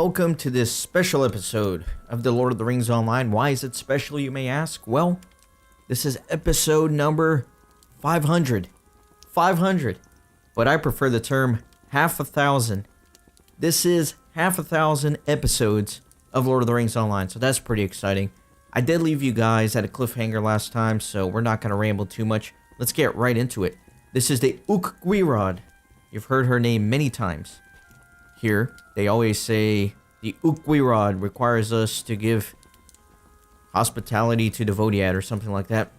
welcome to this special episode of the Lord of the Rings Online. Why is it special, you may ask? Well, this is episode number 500. 500. But I prefer the term half a thousand. This is half a thousand episodes of Lord of the Rings Online, so that's pretty exciting. I did leave you guys at a cliffhanger last time, so we're not going to ramble too much. Let's get right into it. This is the J.R.R. You've heard her name many times. Here, they always say the J.R.R. requires us to give hospitality to the Vodiad or something like that.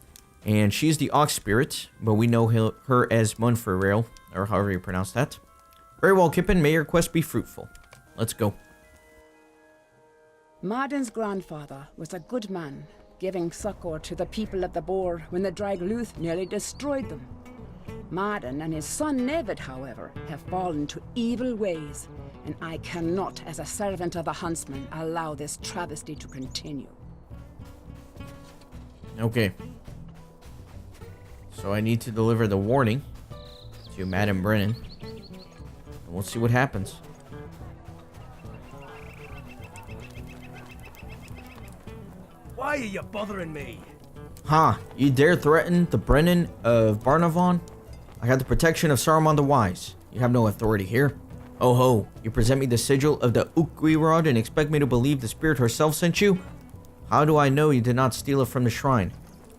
And she's the Ox Spirit, but we know her as Munferrail, or however you pronounce that. Very well, Kippen. May your quest be fruitful. Let's go. Marden's grandfather was a good man, giving succor to the people of the Boar when the Dragluth nearly destroyed them. Marden and his son Nevid, however, have fallen to evil ways, and I cannot, as a servant of the Huntsman, allow this travesty to continue. Okay. So I need to deliver the warning to Madame Brennan. And we'll see what happens. Why are you bothering me? Huh, you dare threaten the Brennan of Barnavon? I have the protection of Saruman the Wise. You have no authority here. Oh ho, you present me the sigil of the J.R.R. and expect me to believe the spirit herself sent you? How do I know you did not steal it from the shrine?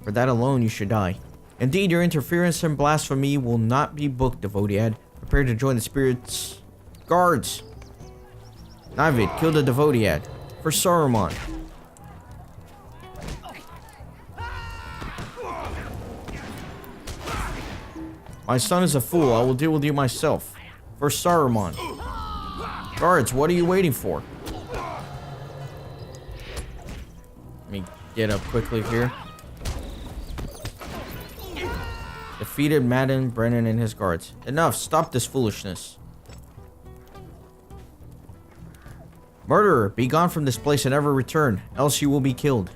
For that alone you should die. Indeed, your interference and blasphemy will not be booked, Devodiad. Prepare to join the spirit's guards. Navid, kill the Devodiad. For Saruman. My son is a fool. I will deal with you myself. For Saruman. Guards, what are you waiting for? Let me get up quickly here. Defeated Madden, Brennan, and his guards. Enough. Stop this foolishness. Murderer, be gone from this place and never return, else you will be killed.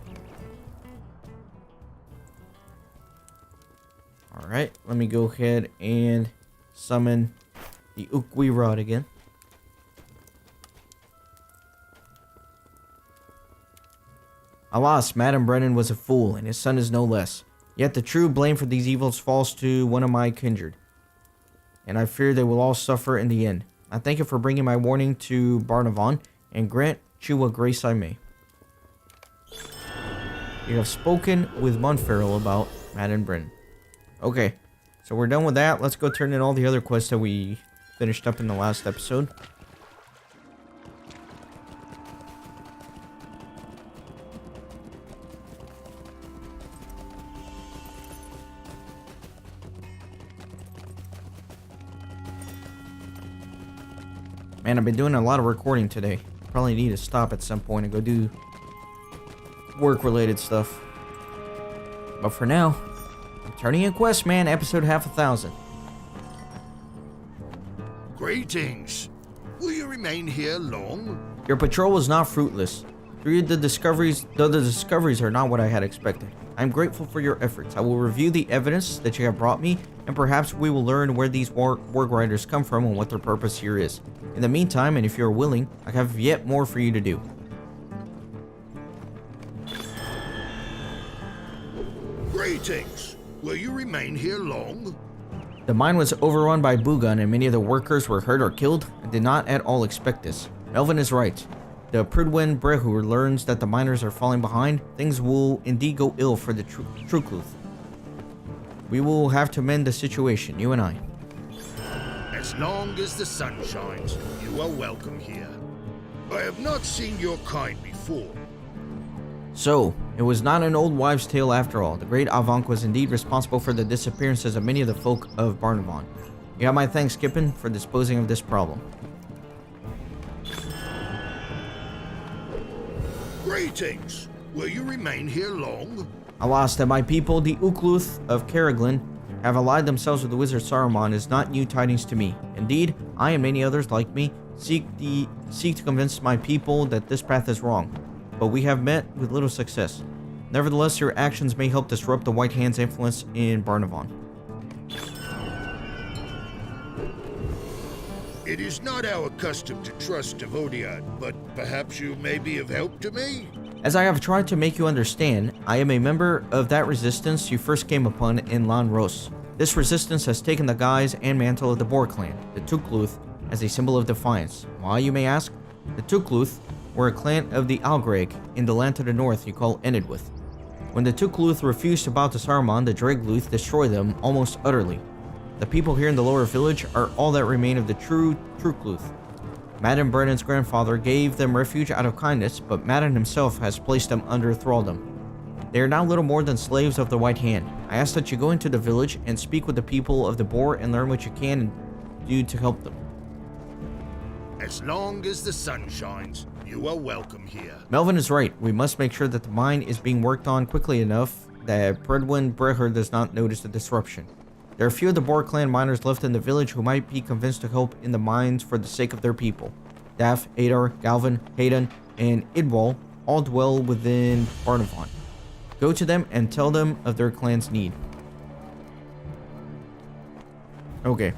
Alright, let me go ahead and summon the J.R.R. again. Alas, Madame Brennan was a fool, and his son is no less. Yet the true blame for these evils falls to one of my kindred, and I fear they will all suffer in the end. I thank you for bringing my warning to Barnavon, and grant you what grace I may. You have spoken with Munferrail about Madame Brennan. Okay, so we're done with that. Let's go turn in all the other quests that we finished up in the last episode. Man, I've been doing a lot of recording today. Probably need to stop at some point and go do work-related stuff. But for now, I'm turning in quests, man. Episode half a thousand. Greetings. Will you remain here long? Your patrol was not fruitless. Though the discoveries are not what I had expected. I'm grateful for your efforts. I will review the evidence that you have brought me, and perhaps we will learn where these warg riders come from and what their purpose here is. In the meantime, and if you are willing, I have yet more for you to do. Greetings. Will you remain here long? The mine was overrun by Bugun, and many of the workers were hurt or killed. I did not at all expect this. Melvin is right. The Prydwen Brehur learns that the miners are falling behind. Things will indeed go ill for the Trugluth. We will have to mend the situation, you and I. As long as the sun shines, you are welcome here. I have not seen your kind before. So, it was not an old wives' tale after all. The great Avank was indeed responsible for the disappearances of many of the folk of Barnavon. You have my thanks, Kippen, for disposing of this problem. Greetings. Will you remain here long? Alas, that my people, the Ukluth of Caraglan, have allied themselves with the wizard Saruman is not new tidings to me. Indeed, I and many others like me seek to convince my people that this path is wrong, but we have met with little success. Nevertheless, your actions may help disrupt the White Hand's influence in Barnavon. It is not our custom to trust Devodiad, but perhaps you may be of help to me? As I have tried to make you understand, I am a member of that resistance you first came upon in Lan Ros. This resistance has taken the guise and mantle of the Boar clan, the Tukluth, as a symbol of defiance. Why, you may ask? The Tukluth were a clan of the Algreg in the land to the north you call Enidwith. When the Tukluth refused to bow to Saruman, the Dragluth destroyed them almost utterly. The people here in the lower village are all that remain of the true Tukluth. Madden Brennan's grandfather gave them refuge out of kindness, but Madden himself has placed them under thraldom. They are now little more than slaves of the White Hand. I ask that you go into the village and speak with the people of the Boar and learn what you can do to help them. As long as the sun shines, you are welcome here. Melvin is right. We must make sure that the mine is being worked on quickly enough that Predwin Breher does not notice the disruption. There are few of the Boar clan miners left in the village who might be convinced to help in the mines for the sake of their people. Daff, Adar, Galvin, Hayden, and Idwal all dwell within Barnavon. Go to them and tell them of their clan's need. Okay.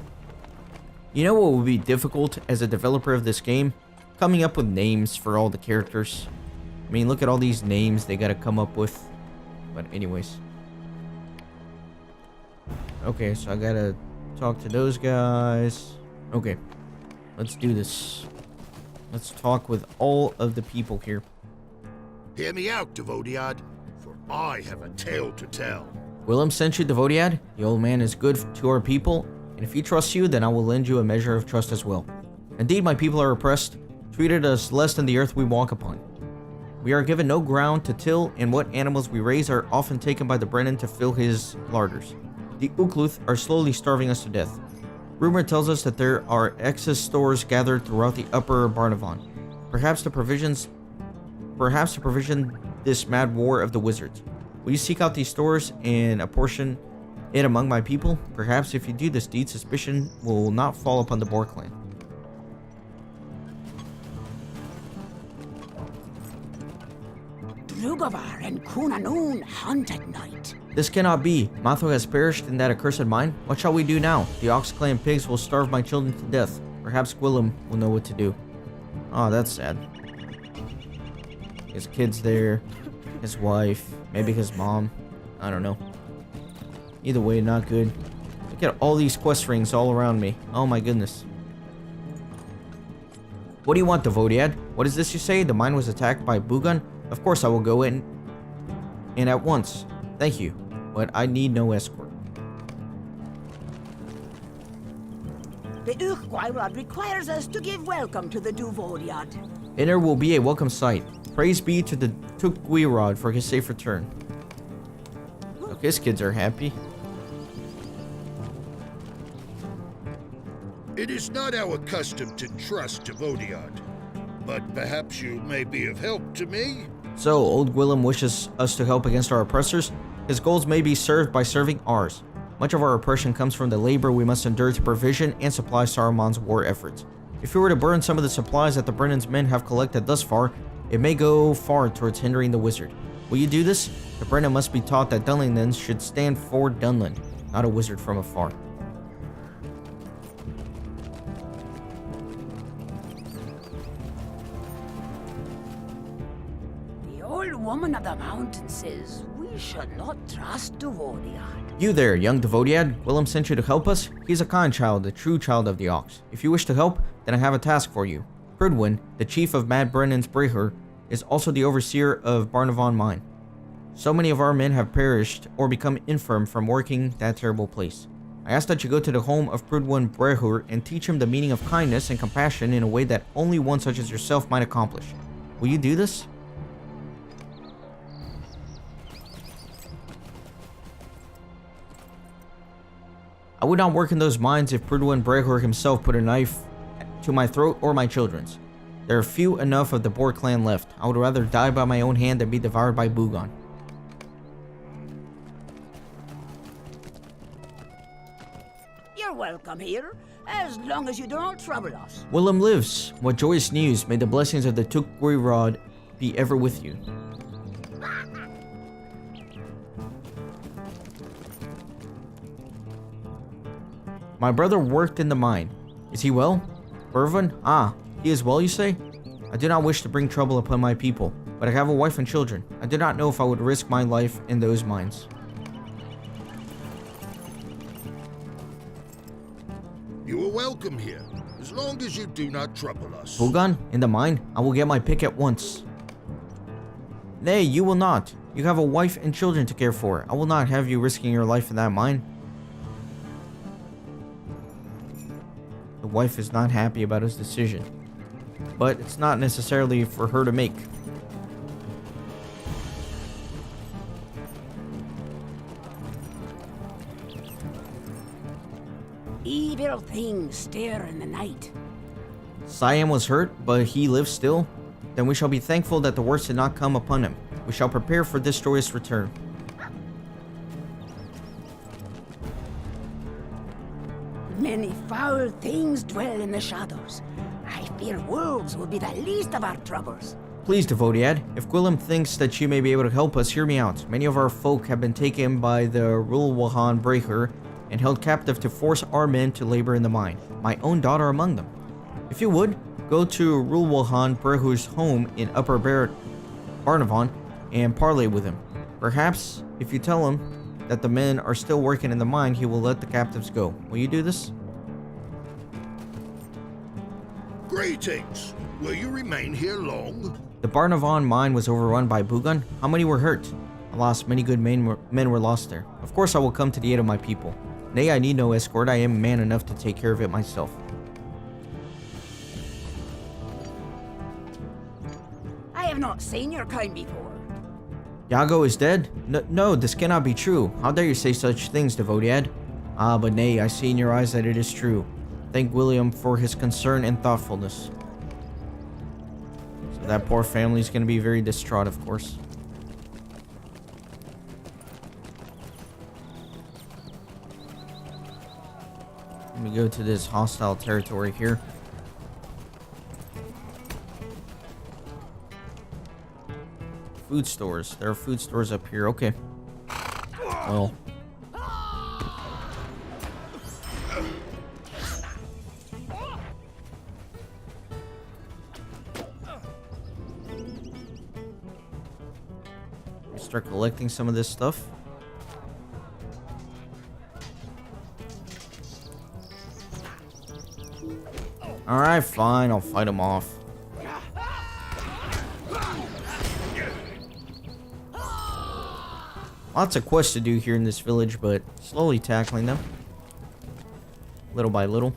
You know what would be difficult as a developer of this game? Coming up with names for all the characters. I mean, look at all these names they gotta come up with. But anyways. Okay, so I gotta talk to those guys. Okay. Let's do this. Let's talk with all of the people here. Hear me out, Devodiad, for I have a tale to tell. Willem sent you Devodiad. The old man is good to our people, and if he trusts you, then I will lend you a measure of trust as well. Indeed, my people are oppressed, treated as less than the earth we walk upon. We are given no ground to till, and what animals we raise are often taken by the Brennan to fill his larders. The Ukluth are slowly starving us to death. Rumor tells us that there are excess stores gathered throughout the upper Barnavon. Perhaps to provision this mad war of the wizards. Will you seek out these stores and apportion it among my people? Perhaps if you do this deed, suspicion will not fall upon the Boar clan. Drugavar and Kunanoon hunt at night. This cannot be. Matho has perished in that accursed mine. What shall we do now? The Ox clan pigs will starve my children to death. Perhaps Gwillem will know what to do. Oh, that's sad. His kids there, his wife, maybe his mom. I don't know. Either way, not good. Look at all these quest rings all around me. Oh my goodness. What do you want, Devodiad? What is this you say? The mine was attacked by Bugan? Of course I will go in. And at once. Thank you. But I need no escort. The J.R.R. requires us to give welcome to the Duvodiad. Dinner will be a welcome sight. Praise be to the J.R.R. for his safe return. Look, his kids are happy. It is not our custom to trust Devodiad, but perhaps you may be of help to me? So, old Gwillem wishes us to help against our oppressors. His goals may be served by serving ours. Much of our oppression comes from the labor we must endure to provision and supply Saruman's war efforts. If we were to burn some of the supplies that the Brennan's men have collected thus far, it may go far towards hindering the wizard. Will you do this? The Brennan must be taught that Dunlingdons should stand for Dunland, not a wizard from afar. The old woman of the mountain says we should not trust Duvodiad. You there, young Devodiad. Willem sent you to help us? He's a kind child, a true child of the Ox. If you wish to help, then I have a task for you. Prydwen, the chief of Mad Brennan's Breher, is also the overseer of Barnavon Mine. So many of our men have perished or become infirm from working that terrible place. I ask that you go to the home of Prydwen Breher and teach him the meaning of kindness and compassion in a way that only one such as yourself might accomplish. Will you do this? I would not work in those mines if Prydwen Breher himself put a knife to my throat or my children's. There are few enough of the Boar clan left. I would rather die by my own hand than be devoured by Bugan. You're welcome here, as long as you don't trouble us. Willem lives. What joyous news. May the blessings of the J.R.R. be ever with you. My brother worked in the mine. Is he well? Barnavon? Ah, he is well, you say? I do not wish to bring trouble upon my people, but I have a wife and children. I do not know if I would risk my life in those mines. You are welcome here, as long as you do not trouble us. Bogan, in the mine? I will get my pick at once. Nay, you will not. You have a wife and children to care for. I will not have you risking your life in that mine. The wife is not happy about his decision, but it's not necessarily for her to make. Evil things stir in the night. Siam was hurt, but he lives still. Then we shall be thankful that the worst did not come upon him. We shall prepare for this joyous return. Many foul things dwell in the shadows. I fear wolves will be the least of our troubles. Please, Devodiad, if Gwillem thinks that you may be able to help us, hear me out. Many of our folk have been taken by the Rulwahan breaker and held captive to force our men to labor in the mine. My own daughter among them. If you would, go to Rulwahan Brehu's home in Upper Barnavon and parley with him. Perhaps, if you tell him that the men are still working in the mine, he will let the captives go. Will you do this? Greetings. Will you remain here long? The Barnavon mine was overrun by Bugun. How many were hurt? Alas, many good men were lost there. Of course I will come to the aid of my people. Nay, I need no escort. I am man enough to take care of it myself. I have not seen your kind before. Yago is dead? No, this cannot be true. How dare you say such things, Devodiad? Ah, but nay, I see in your eyes that it is true. Thank William for his concern and thoughtfulness. So that poor family is going to be very distraught, of course. Let me go to this hostile territory here. Food stores. There are food stores up here. Okay. Well. Start collecting some of this stuff. Alright, fine. I'll fight him off. Lots of quests to do here in this village, but slowly tackling them. Little by little.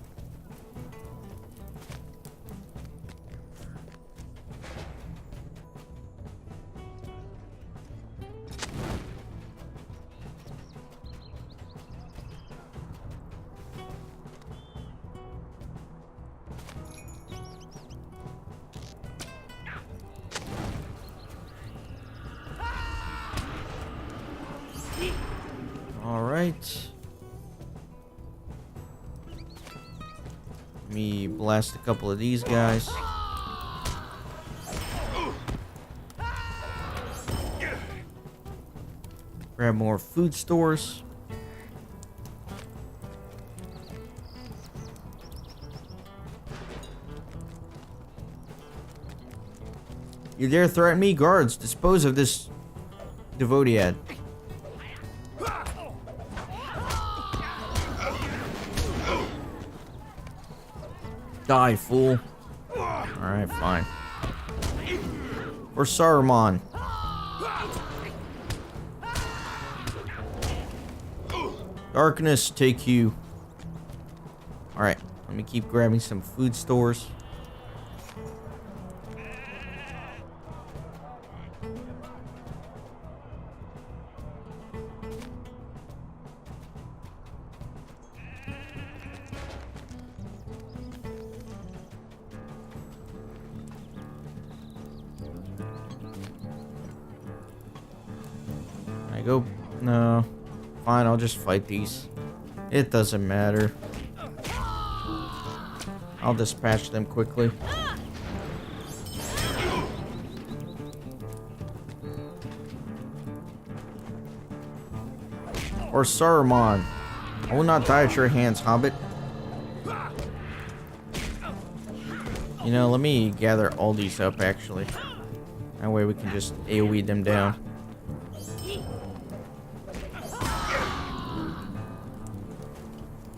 Alright. Let me blast a couple of these guys. Grab more food stores. You dare threaten me? Guards, dispose of this Devodiad. Die, fool. Alright, fine. For Sauron. Darkness, take you. Alright, let me keep grabbing some food stores. Go. No. Fine, I'll just fight these. It doesn't matter. I'll dispatch them quickly. Or Saruman. I will not die at your hands, Hobbit. You know, let me gather all these up, actually. That way we can just AoE them down.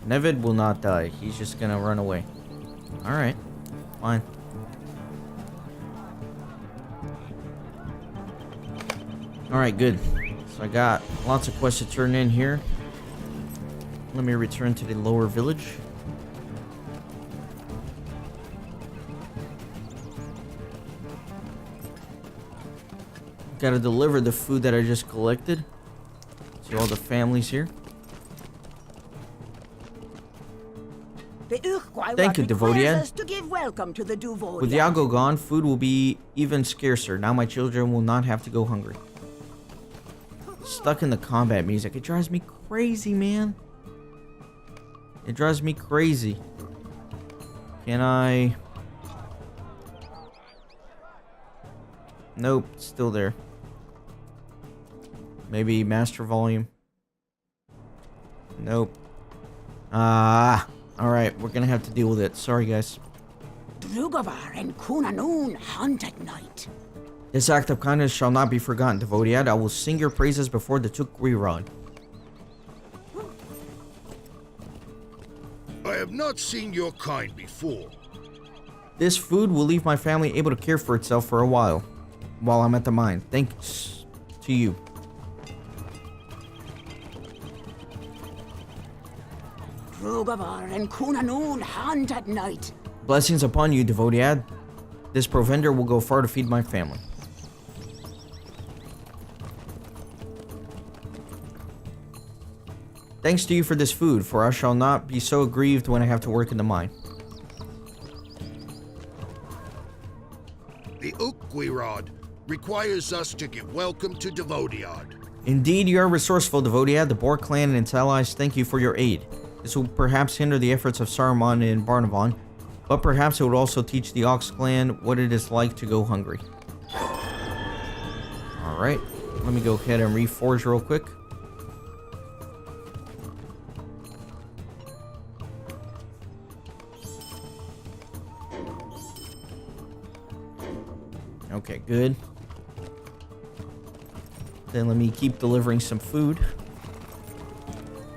Nevid will not die. He's just gonna run away. Alright. Fine. Alright, good. So I got lots of quests to turn in here. Let me return to the lower village. Gotta deliver the food that I just collected to all the families here. Thank you, Devodiad. To give welcome to the Duvodiad. With Iago gone, food will be even scarcer. Now my children will not have to go hungry. Stuck in the combat music. It drives me crazy, man. It drives me crazy. Can I... Nope, it's still there. Maybe master volume. Nope. Alright, we're gonna have to deal with it. Sorry, guys. Drugavar and Kunanun hunt at night. This act of kindness shall not be forgotten, Devodiad. I will sing your praises before the J.R.R. I have not seen your kind before. This food will leave my family able to care for itself for a while I'm at the mine. Thanks to you. Drugavar and Kunanun hunt at night. Blessings upon you, Devodiad. This provender will go far to feed my family. Thanks to you for this food, for I shall not be so aggrieved when I have to work in the mine. The J.R.R. requires us to give welcome to Devodiad. Indeed, you are resourceful, Devodiad. The Boar clan and its allies thank you for your aid. This will perhaps hinder the efforts of Sauron in Barnavon, but perhaps it would also teach the Ox clan what it is like to go hungry. Alright, let me go ahead and reforge real quick. Okay, good. Then let me keep delivering some food.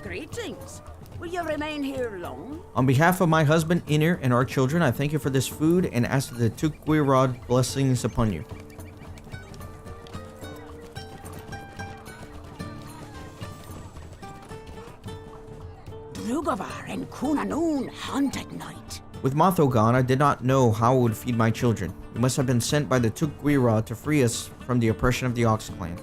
Greetings. Will you remain here long? On behalf of my husband, Inir, and our children, I thank you for this food and ask the J.R.R. blessings upon you. Drugavar and Kunanun hunt at night. With Motho gone, I did not know how I would feed my children. We must have been sent by the J.R.R. to free us from the oppression of the Ox clan.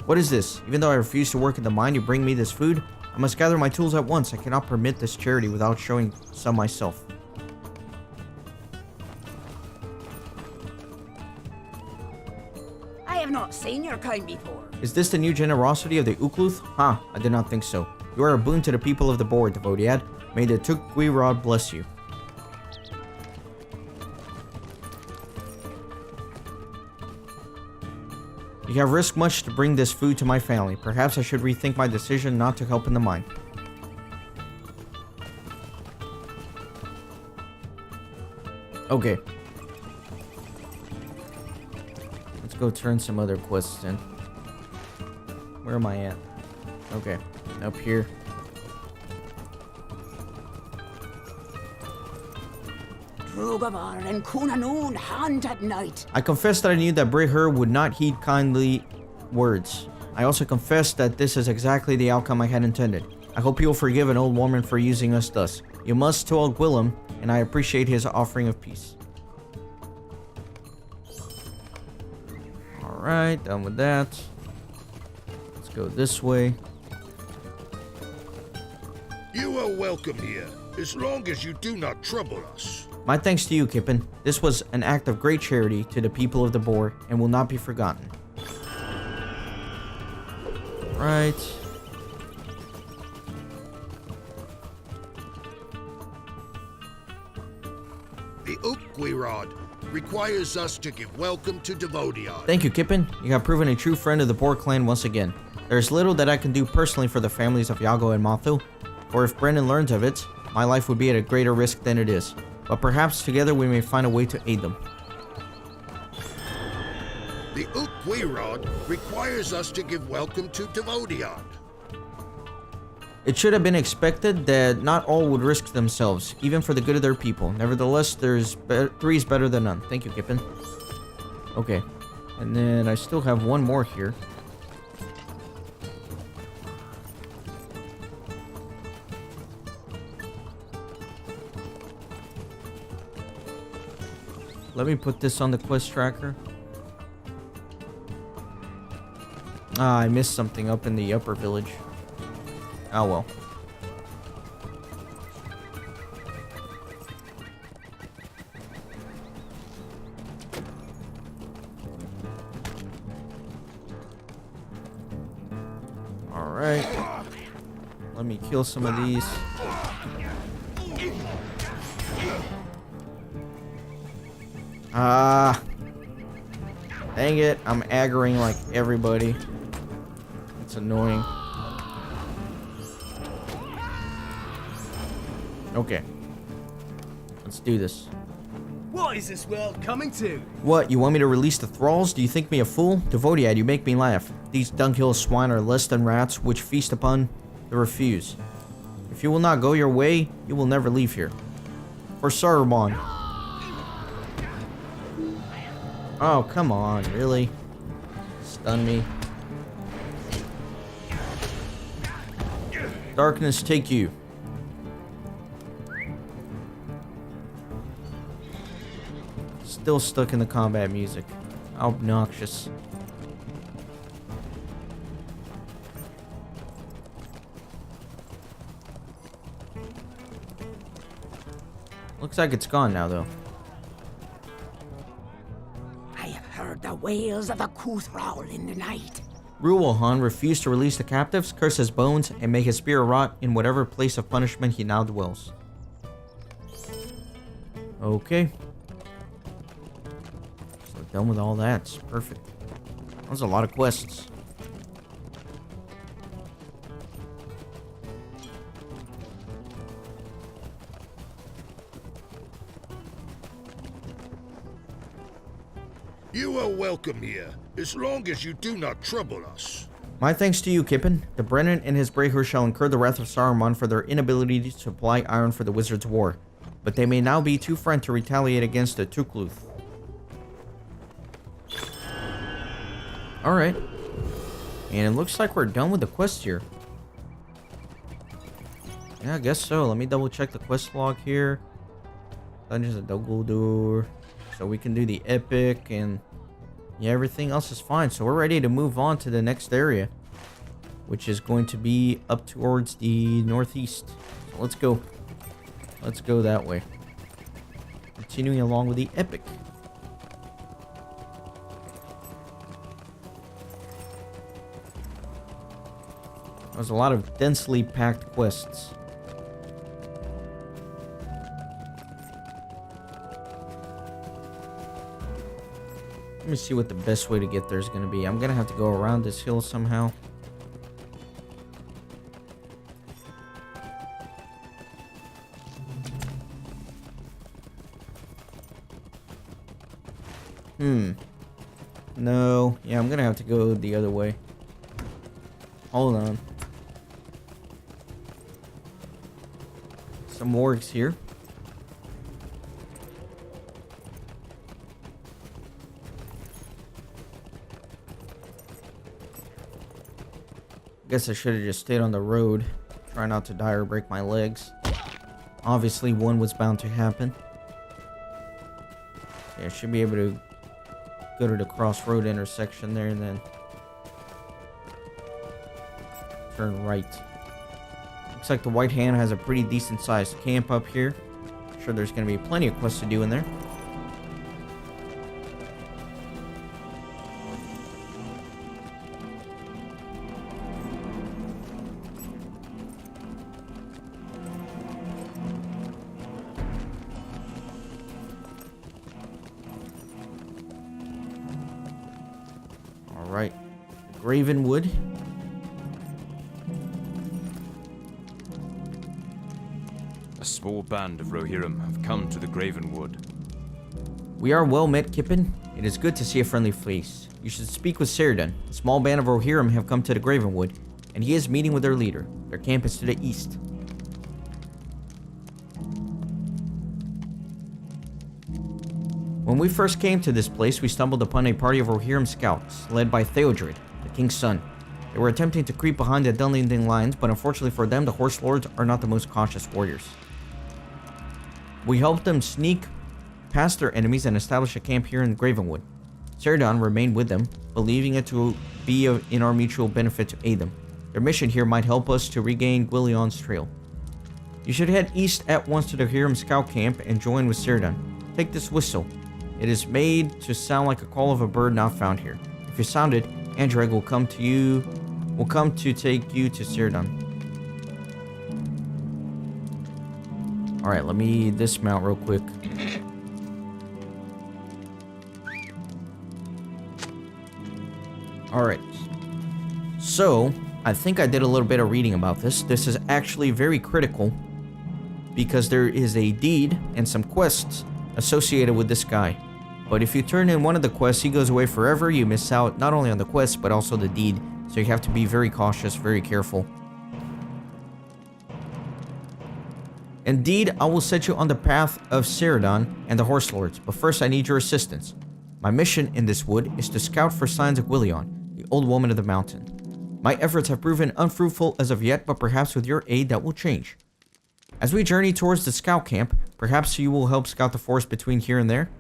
What is this? Even though I refuse to work in the mine, you bring me this food? I must gather my tools at once. I cannot permit this charity without showing some myself. I have not seen your kind before. Is this the new generosity of the Ukluth? Ha, I did not think so. You are a boon to the people of the board, Devodiad. May the J.R.R. bless you. You have risked much to bring this food to my family. Perhaps I should rethink my decision not to help in the mine. Okay. Let's go turn some other quests in. Where am I at? Okay. Up here. Drugavar and Kunanun hunt at night. I confess that I knew that J.R.R. would not heed kindly words. I also confess that this is exactly the outcome I had intended. I hope you will forgive an old woman for using us thus. You must to old Willem, and I appreciate his offering of peace. Alright, done with that. Let's go this way. You are welcome here, as long as you do not trouble us. My thanks to you, Kippen. This was an act of great charity to the people of the Boar and will not be forgotten. Right. The J.R.R. requires us to give welcome to Devodion. Thank you, Kippen. You have proven a true friend of the Boar clan once again. There is little that I can do personally for the families of Yago and Mathu, for if Brennan learns of it, my life would be at a greater risk than it is. But perhaps together we may find a way to aid them. The Ukwirod requires us to give welcome to Devodion. It should have been expected that not all would risk themselves, even for the good of their people. Nevertheless, three is better than none. Thank you, Kippen. Okay. And then I still have one more here. Let me put this on the quest tracker. Ah, I missed something up in the upper village. Oh well. Alright. Let me kill some of these. Ah. Dang it. I'm aggroing like everybody. It's annoying. Okay. Let's do this. What is this world coming to? What, you want me to release the thralls? Do you think me a fool? Devodiad, you make me laugh. These dunghill swine are less than rats, which feast upon the refuse. If you will not go your way, you will never leave here. For Sauron. Oh, come on, really? Stun me. Darkness, take you. Still stuck in the combat music. Obnoxious. Looks like it's gone now, though. I have heard the wails of the Kuthral in the night. Ruwalhan refused to release the captives, curse his bones, and make his spirit rot in whatever place of punishment he now dwells. Okay. So done with all that. It's perfect. That was a lot of quests. You are welcome here, as long as you do not trouble us. My thanks to you, Kippen. The Brennan and his Brayhur shall incur the wrath of Saruman for their inability to supply iron for the Wizard's War, but they may now be too friend to retaliate against the Tukluth. Alright. And it looks like we're done with the quest here. Yeah, I guess so. Let me double check the quest log here. Dungeons of Dol so we can do the epic, and yeah, everything else is fine. So we're ready to move on to the next area, which is going to be up towards the northeast. So let's go. Let's go that way. Continuing along with the epic. There's a lot of densely packed quests. Let me see what the best way to get there is going to be. I'm going to have to go around this hill somehow. No. Yeah, I'm going to have to go the other way. Hold on. Some wargs here. Guess I should have just stayed on the road. Try not to die or break my legs. Obviously, one was bound to happen. Yeah, I should be able to go to the crossroad intersection there and then turn right. Looks like the White Hand has a pretty decent sized camp up here. I'm sure there's going to be plenty of quests to do in there. Gravenwood. A small band of Rohirrim have come to the Gravenwood. We are well met, Kippen. It is good to see a friendly face. You should speak with Ceridan. A small band of Rohirrim have come to the Gravenwood, and he is meeting with their leader. Their camp is to the east. When we first came to this place, we stumbled upon a party of Rohirrim scouts, led by Theodred, the king's son. They were attempting to creep behind the Dunlending lines, but unfortunately for them, the Horse Lords are not the most cautious warriors. We helped them sneak past their enemies and establish a camp here in Gravenwood. Ceridan remained with them, believing it to be in our mutual benefit to aid them. Their mission here might help us to regain Gwillion's trail. You should head east at once to the Rohirrim scout camp and join with Ceridan. Take this whistle. It is made to sound like a call of a bird not found here. If you sound it, Andreg will come to take you to Ceridan. Alright, let me dismount real quick. Alright. So, I think I did a little bit of reading about this. This is actually very critical because there is a deed and some quests associated with this guy. But if you turn in one of the quests, he goes away forever. You miss out not only on the quest, but also the deed. So you have to be very cautious, very careful. Indeed, I will set you on the path of Ceridan and the Horse Lords, but first I need your assistance. My mission in this wood is to scout for signs of Gwillion, the old woman of the mountain. My efforts have proven unfruitful as of yet, but perhaps with your aid that will change. As we journey towards the scout camp, perhaps you will help scout the forest between here and there.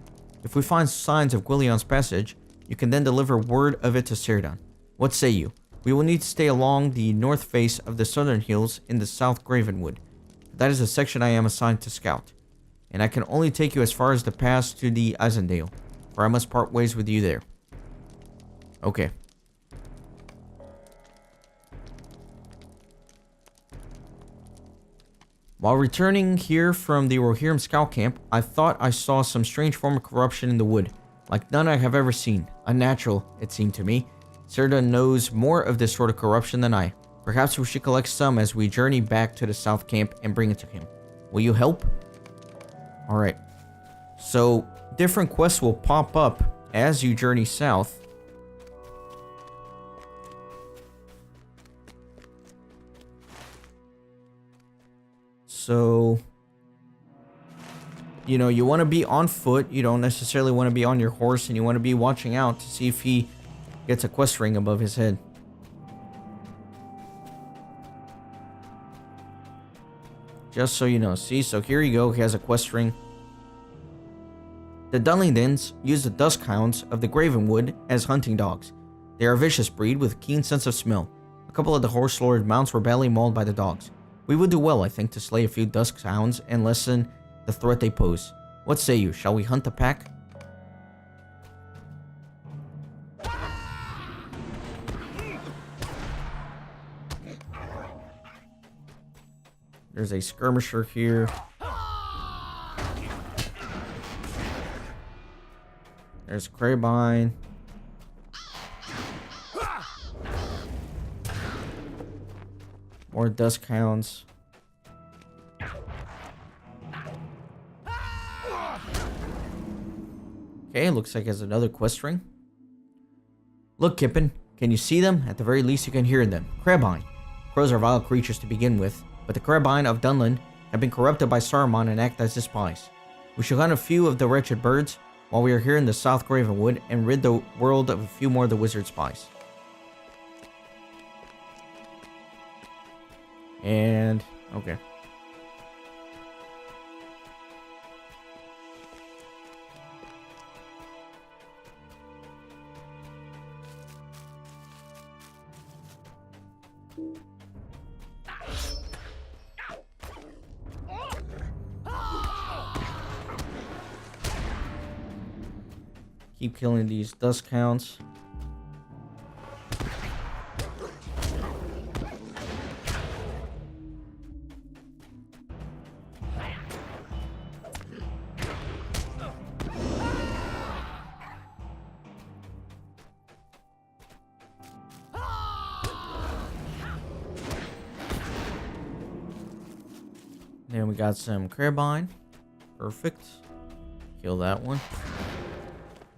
If we find signs of Gwillion's passage, you can then deliver word of it to Ceridan. What say you? We will need to stay along the north face of the southern hills in the South Gravenwood. That is the section I am assigned to scout. And I can only take you as far as the pass to the Isendale, for I must part ways with you there. Okay. While returning here from the Rohirrim scout camp, I thought I saw some strange form of corruption in the wood, like none I have ever seen. Unnatural, it seemed to me. Ceridan knows more of this sort of corruption than I. Perhaps we should collect some as we journey back to the south camp and bring it to him. Will you help? Alright. So, different quests will pop up as you journey south. So, you know, you want to be on foot. You don't necessarily want to be on your horse, and you want to be watching out to see if he gets a quest ring above his head. Just so you know. See, so here you go. He has a quest ring. The Dunlendings use the Duskhounds of the Gravenwood as hunting dogs. They are a vicious breed with a keen sense of smell. A couple of the Horse Lord mounts were badly mauled by the dogs. We would do well, I think, to slay a few Duskhounds and lessen the threat they pose. What say you? Shall we hunt the pack? There's a skirmisher here. There's Crabine. More Duskhounds. Okay, looks like there's another quest ring. Look, Kippen, can you see them? At the very least, you can hear them. Crabine. Crows are vile creatures to begin with, but the Crabine of Dunland have been corrupted by Saruman and act as his spies. We shall hunt a few of the wretched birds while we are here in the South Gravenwood and rid the world of a few more of the wizard spies. And, okay. Keep killing these Duskhounds. Then we got some carbine. Perfect. Kill that one.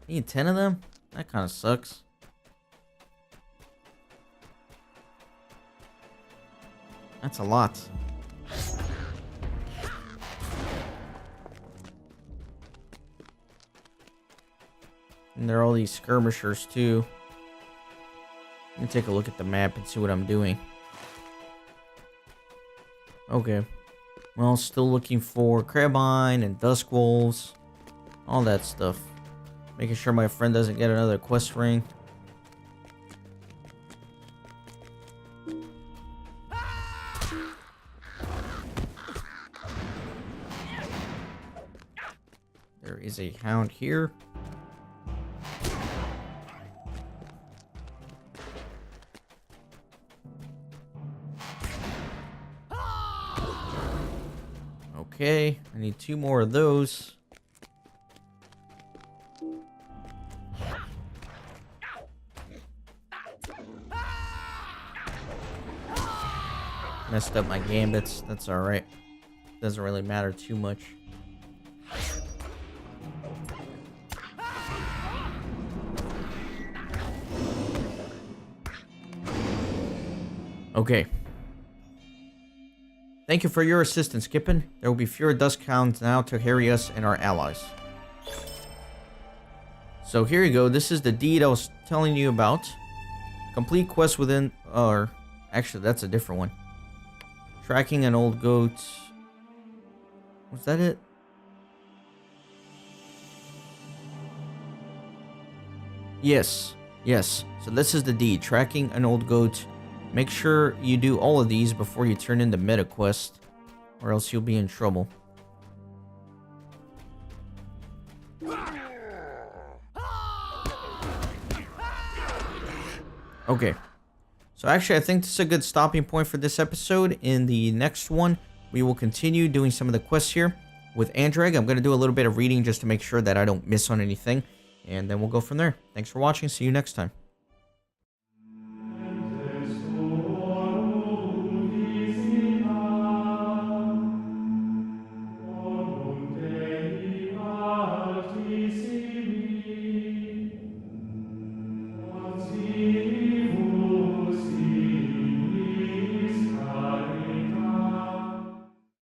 Need 10 of them? That kind of sucks. That's a lot. And there are all these skirmishers too. Let me take a look at the map and see what I'm doing. Okay. Well, still looking for Crabine and Dusk Wolves. All that stuff. Making sure my friend doesn't get another quest ring. There is a hound here. Okay, I need 2 more of those. Messed up my gambits. That's alright. Doesn't really matter too much. Okay. Thank you for your assistance, Kippen. There will be fewer dusk hounds now to harry us and our allies. So here you go. This is the deed I was telling you about. Complete quest within... or actually, that's a different one. Tracking an old goat. Was that it? Yes. Yes. So this is the deed. Tracking an old goat. Make sure you do all of these before you turn in the meta quest, or else you'll be in trouble. Okay. So actually, I think this is a good stopping point for this episode. In the next one, we will continue doing some of the quests here with Andrag. I'm going to do a little bit of reading just to make sure that I don't miss on anything, and then we'll go from there. Thanks for watching. See you next time.